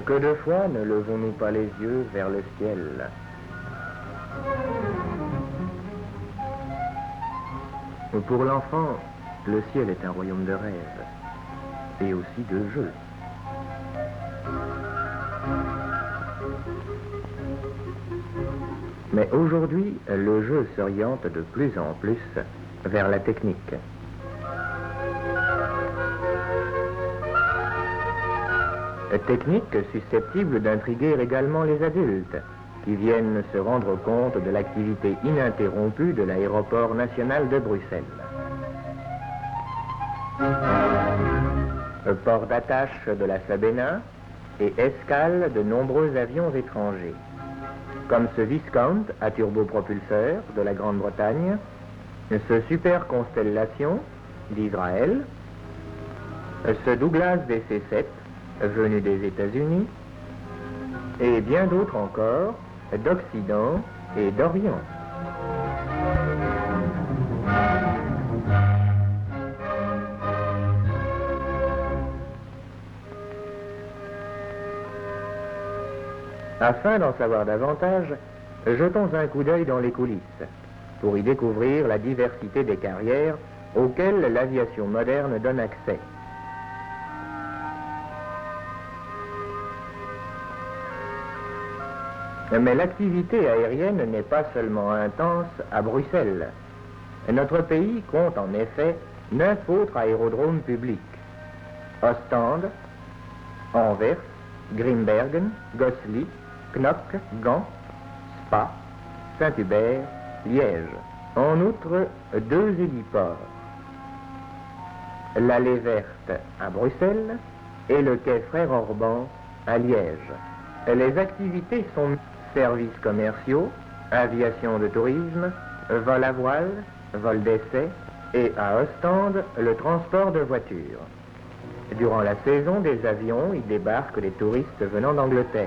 Que de fois ne levons-nous pas les yeux vers le ciel? Pour l'enfant, le ciel est un royaume de rêve et aussi de jeu. Mais aujourd'hui, le jeu s'oriente de plus en plus vers la technique. Technique susceptible d'intriguer également les adultes, qui viennent se rendre compte de l'activité ininterrompue de l'aéroport national de Bruxelles. Port d'attache de la Sabena et escale de nombreux avions étrangers, comme ce Viscount à turbopropulseur de la Grande-Bretagne, ce Super Constellation d'Israël, ce Douglas DC-7 venu des États-Unis, et bien d'autres encore d'Occident et d'Orient. Afin d'en savoir davantage, jetons un coup d'œil dans les coulisses, pour y découvrir la diversité des carrières auxquelles l'aviation moderne donne accès. Mais l'activité aérienne n'est pas seulement intense à Bruxelles. Notre pays compte en effet 9 autres aérodromes publics: Ostende, Anvers, Grimbergen, Gosselies, Knokke, Gand, Spa, Saint-Hubert, Liège. En outre, 2 héliports: l'Allée Verte à Bruxelles et le quai Frère-Orban à Liège. Les activités sont services commerciaux, aviation de tourisme, vol à voile, vol d'essai et à Ostende, le transport de voitures. Durant la saison des avions, y débarquent des touristes venant d'Angleterre.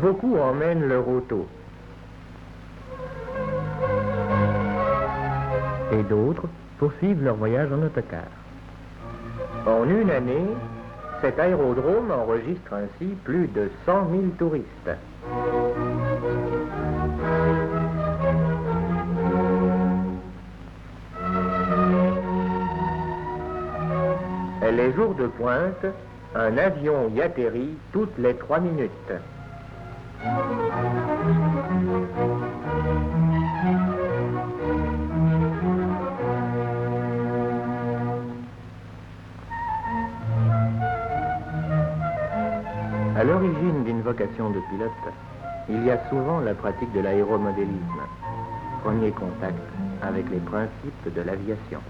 Beaucoup emmènent leur auto. Et d'autres poursuivent leur voyage en autocar. En une année, cet aérodrome enregistre ainsi plus de 100 000 touristes. Les jours de pointe, un avion y atterrit toutes les 3 minutes. À l'origine d'une vocation de pilote, il y a souvent la pratique de l'aéromodélisme, premier contact avec les principes de l'aviation.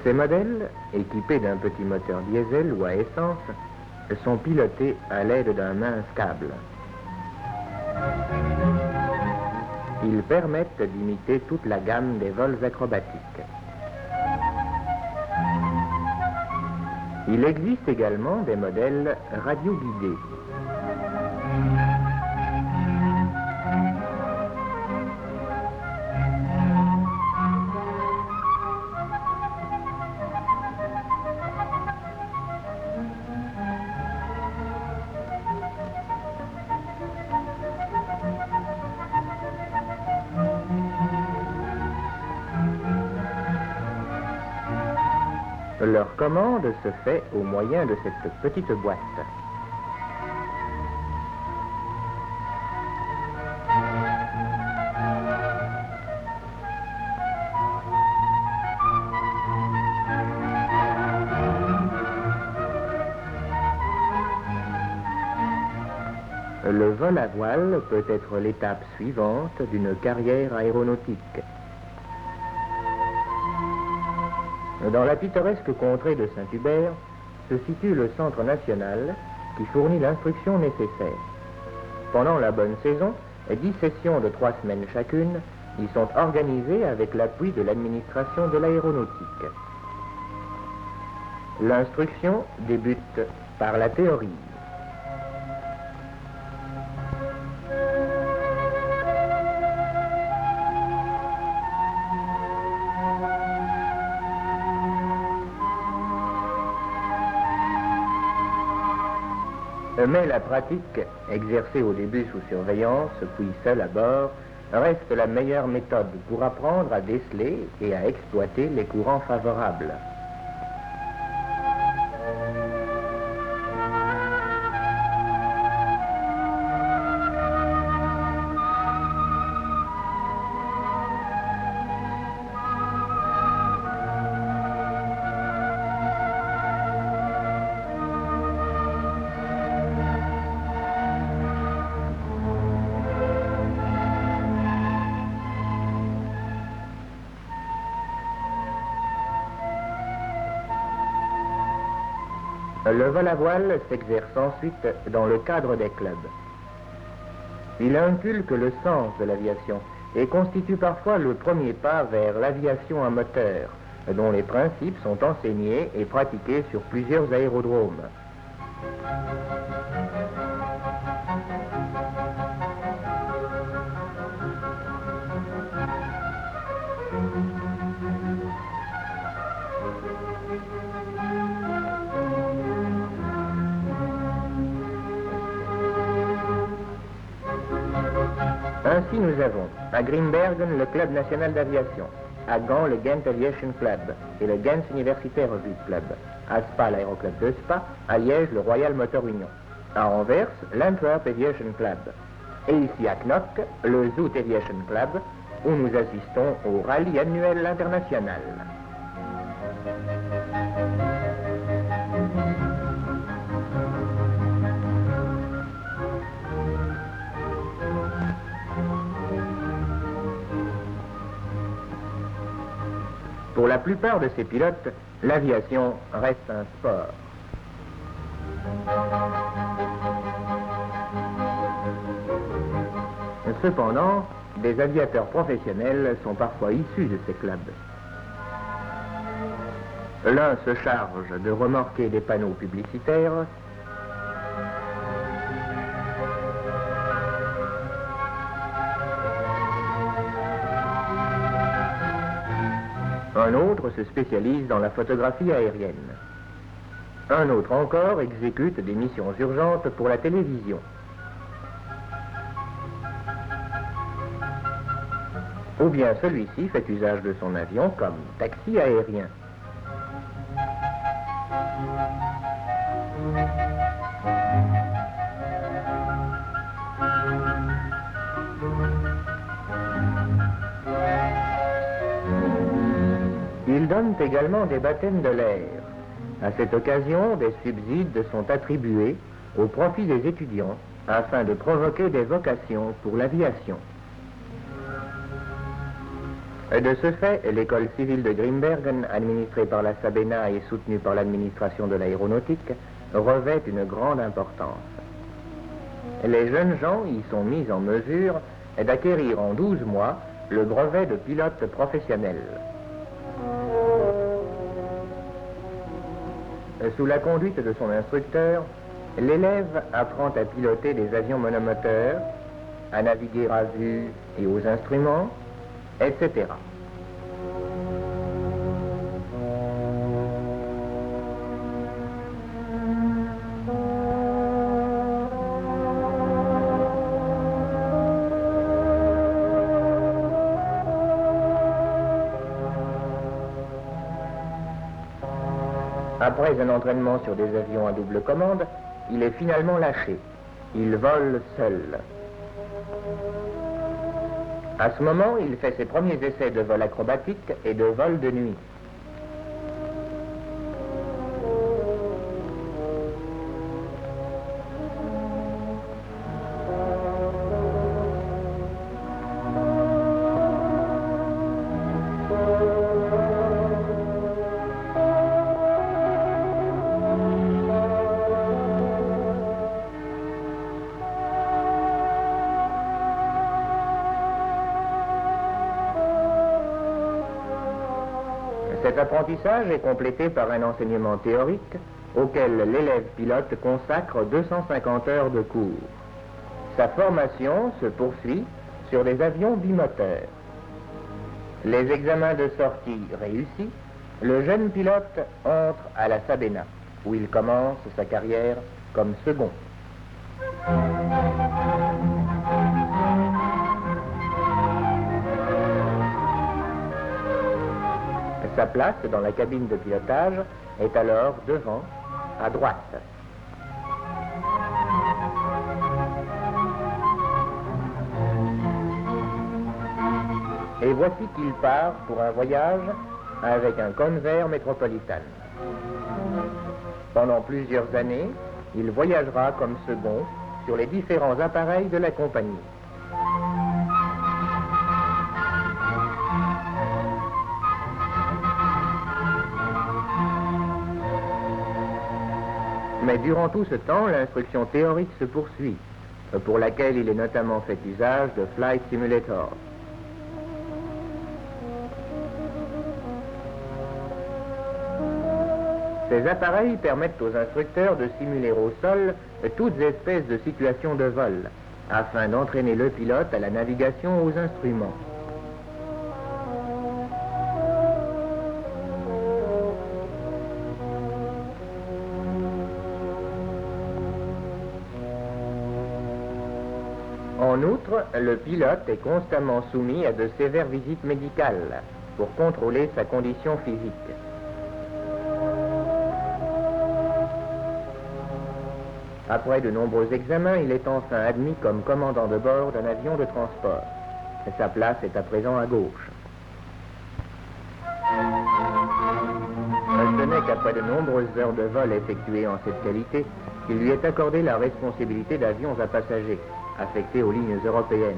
Ces modèles, équipés d'un petit moteur diesel ou à essence, sont pilotés à l'aide d'un mince câble. Ils permettent d'imiter toute la gamme des vols acrobatiques. Il existe également des modèles radioguidés. Leur commande se fait au moyen de cette petite boîte. Le vol à voile peut être l'étape suivante d'une carrière aéronautique. Dans la pittoresque contrée de Saint-Hubert se situe le Centre national qui fournit l'instruction nécessaire. Pendant la bonne saison, 10 sessions de 3 semaines chacune y sont organisées avec l'appui de l'administration de l'aéronautique. L'instruction débute par la théorie. Mais la pratique, exercée au début sous surveillance, puis seule à bord, reste la meilleure méthode pour apprendre à déceler et à exploiter les courants favorables. Le vol à voile s'exerce ensuite dans le cadre des clubs. Il inculque le sens de l'aviation et constitue parfois le premier pas vers l'aviation à moteur, dont les principes sont enseignés et pratiqués sur plusieurs aérodromes. Ainsi, nous avons à Grimbergen le Club national d'aviation, à Gand le Ghent Aviation Club et le Ghent Universitaire Club, à Spa l'aéroclub de Spa, à Liège le Royal Motor Union, à Anvers l'Antwerp Aviation Club, et ici à Knock le Zoot Aviation Club, où nous assistons au rallye annuel international. Pour la plupart de ces pilotes, l'aviation reste un sport. Cependant, des aviateurs professionnels sont parfois issus de ces clubs. L'un se charge de remorquer des panneaux publicitaires, un autre se spécialise dans la photographie aérienne. Un autre encore exécute des missions urgentes pour la télévision. Ou bien celui-ci fait usage de son avion comme taxi aérien. Ils donnent également des baptêmes de l'air. À cette occasion, des subsides sont attribués au profit des étudiants afin de provoquer des vocations pour l'aviation. De ce fait, l'école civile de Grimbergen, administrée par la Sabena et soutenue par l'administration de l'aéronautique, revêt une grande importance. Les jeunes gens y sont mis en mesure d'acquérir en 12 mois le brevet de pilote professionnel. Sous la conduite de son instructeur, l'élève apprend à piloter des avions monomoteurs, à naviguer à vue et aux instruments, etc. Après un entraînement sur des avions à double commande, il est finalement lâché. Il vole seul. À ce moment, il fait ses premiers essais de vol acrobatique et de vol de nuit. Cet apprentissage est complété par un enseignement théorique auquel l'élève pilote consacre 250 heures de cours. Sa formation se poursuit sur des avions bimoteurs. Les examens de sortie réussis, le jeune pilote entre à la Sabena, où il commence sa carrière comme second. Sa place dans la cabine de pilotage est alors devant, à droite. Et voici qu'il part pour un voyage avec un Convair Metropolitan. Pendant plusieurs années, il voyagera comme second sur les différents appareils de la compagnie. Mais durant tout ce temps, l'instruction théorique se poursuit, pour laquelle il est notamment fait usage de Flight Simulator. Ces appareils permettent aux instructeurs de simuler au sol toutes espèces de situations de vol, afin d'entraîner le pilote à la navigation aux instruments. En outre, le pilote est constamment soumis à de sévères visites médicales pour contrôler sa condition physique. Après de nombreux examens, il est enfin admis comme commandant de bord d'un avion de transport. Sa place est à présent à gauche. Ce n'est qu'après de nombreuses heures de vol effectuées en cette qualité qu'il lui est accordé la responsabilité d'avions à passagers, affectés aux lignes européennes.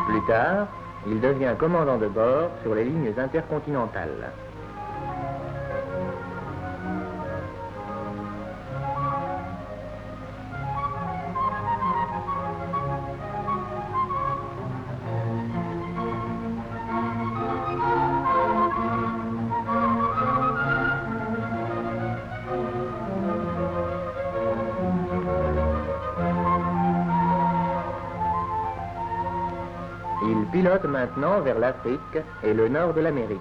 Plus tard, il devient commandant de bord sur les lignes intercontinentales. Il pilote maintenant vers l'Afrique et le nord de l'Amérique.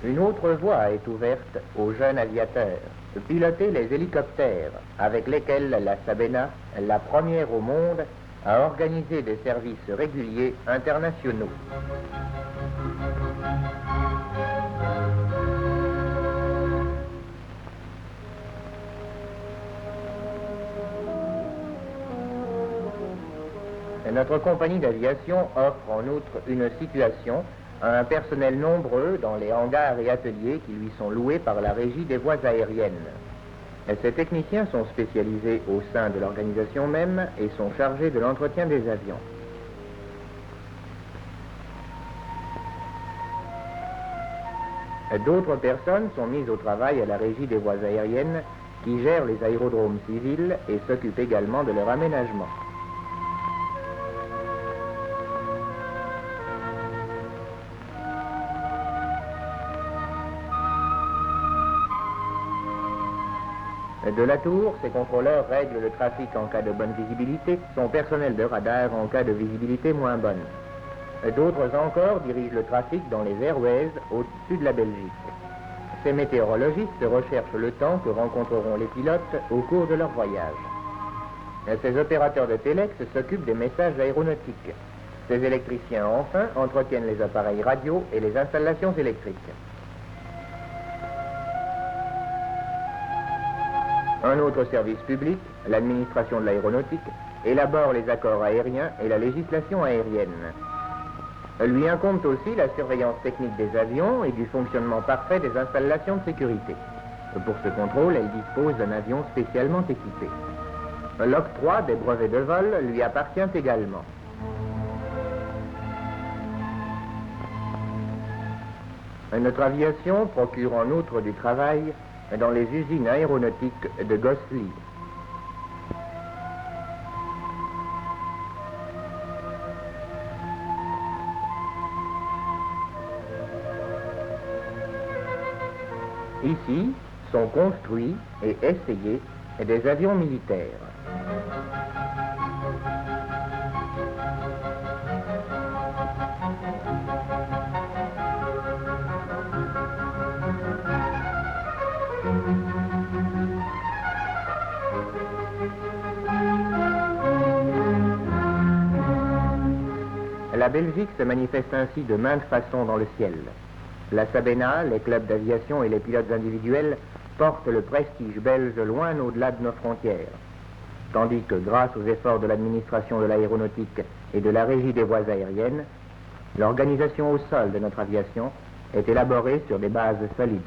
Une autre voie est ouverte aux jeunes aviateurs de piloter les hélicoptères avec lesquels la Sabena, la première au monde, a organisé des services réguliers internationaux. Notre compagnie d'aviation offre en outre une situation à un personnel nombreux dans les hangars et ateliers qui lui sont loués par la Régie des voies aériennes. Ces techniciens sont spécialisés au sein de l'organisation même et sont chargés de l'entretien des avions. D'autres personnes sont mises au travail à la Régie des voies aériennes qui gère les aérodromes civils et s'occupe également de leur aménagement. De la tour, ses contrôleurs règlent le trafic en cas de bonne visibilité, son personnel de radar en cas de visibilité moins bonne. D'autres encore dirigent le trafic dans les airways au-dessus de la Belgique. Ces météorologistes recherchent le temps que rencontreront les pilotes au cours de leur voyage. Ces opérateurs de téléx s'occupent des messages aéronautiques. Ces électriciens, enfin, entretiennent les appareils radio et les installations électriques. Un autre service public, l'administration de l'aéronautique, élabore les accords aériens et la législation aérienne. Lui incombe aussi la surveillance technique des avions et du fonctionnement parfait des installations de sécurité. Pour ce contrôle, elle dispose d'un avion spécialement équipé. L'octroi des brevets de vol lui appartient également. Notre aviation procure en outre du travail dans les usines aéronautiques de Gosselies. Ici sont construits et essayés des avions militaires. La Belgique se manifeste ainsi de maintes façons dans le ciel. La Sabena, les clubs d'aviation et les pilotes individuels portent le prestige belge loin au-delà de nos frontières. Tandis que grâce aux efforts de l'administration de l'aéronautique et de la régie des voies aériennes, l'organisation au sol de notre aviation est élaborée sur des bases solides.